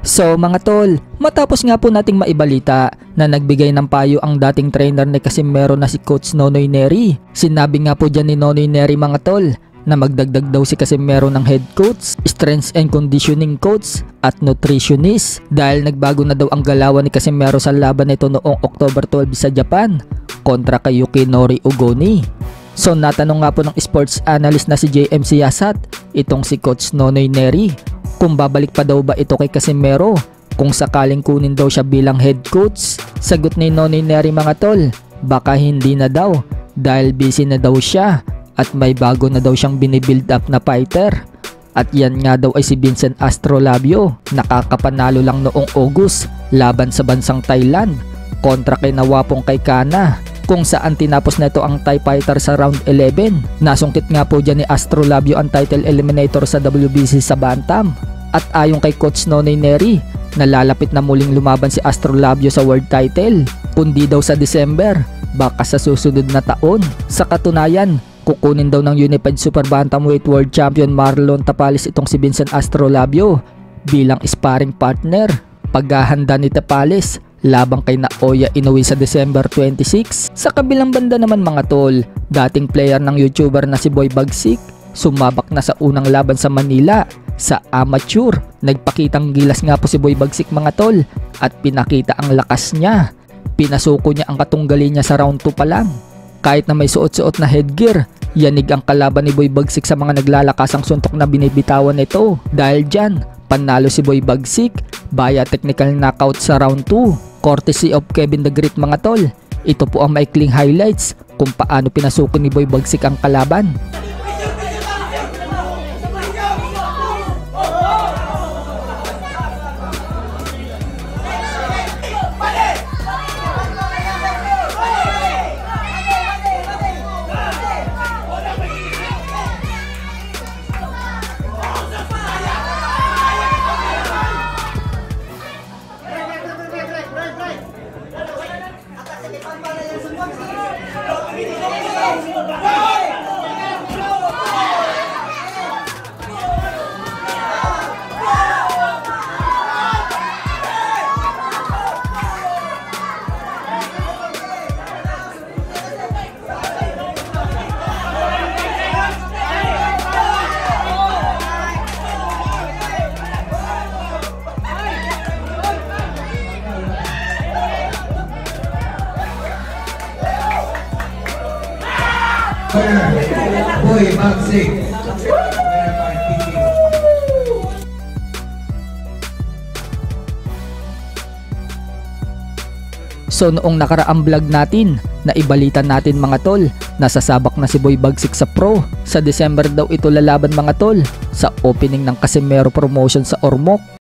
So mga tol, matapos nga po nating maibalita na nagbigay ng payo ang dating trainer ni Casimero na si Coach Nonoy Neri. Sinabi nga po dyan ni Nonoy Neri mga tol na magdagdag daw si Casimero ng head coach, strength and conditioning coach at nutritionist dahil nagbago na daw ang galawan ni Casimero sa laban nito noong October 12 sa Japan kontra kay Yukinori Ugoni. So natanong nga po ng sports analyst na si JM Siyasat itong si Coach Nonoy Neri kung babalik pa daw ba ito kay Casimero kung sakaling kunin daw siya bilang head coach. Sagot ni Nonoy Neri mga tol, baka hindi na daw dahil busy na daw siya at may bago na daw siyang binibuild up na fighter. At yan nga daw ay si Vincent Astrolabio, nakakapanalo lang noong August laban sa bansang Thailand kontra kay Nawapong kay Kana, kung saan tinapos na ito ang Thai fighter sa round 11. Nasungkit nga po dyan ni Astrolabio ang title eliminator sa WBC sa Bantam. At ayon kay Coach Nonoy Neri, nalalapit na muling lumaban si Astrolabio sa world title, kundi daw sa December, baka sa susunod na taon. Sa katunayan, kukunin daw ng Unified Super Bantamweight World Champion Marlon Tapales itong si Vincent Astrolabio bilang sparring partner. Paghahanda ni Tapales labang kay Naoya Inoue sa December 26. Sa kabilang banda naman mga tol, dating player ng YouTuber na si Boy Bagsik, sumabak na sa unang laban sa Manila sa amateur. Nagpakitang gilas nga po si Boy Bagsik mga tol at pinakita ang lakas niya. Pinasuko niya ang katunggali niya sa round 2 pa lang. Kahit na may suot-suot na headgear, yanig ang kalaban ni Boy Bagsik sa mga naglalakasang suntok na binibitawan nito. Dahil dyan, panalo si Boy Bagsik via technical knockout sa round 2. Courtesy of Kevin the Great mga tol. Ito po ang maikling highlights kung paano pinasuko ni Boy Bagsik ang kalaban. Boy Bagsik. So noong nakaraang vlog natin, naibalita natin mga tol, nasasabak na si Boy Bagsik sa pro. Sa December daw ito lalaban mga tol, sa opening ng Casimero promotion sa Ormoc.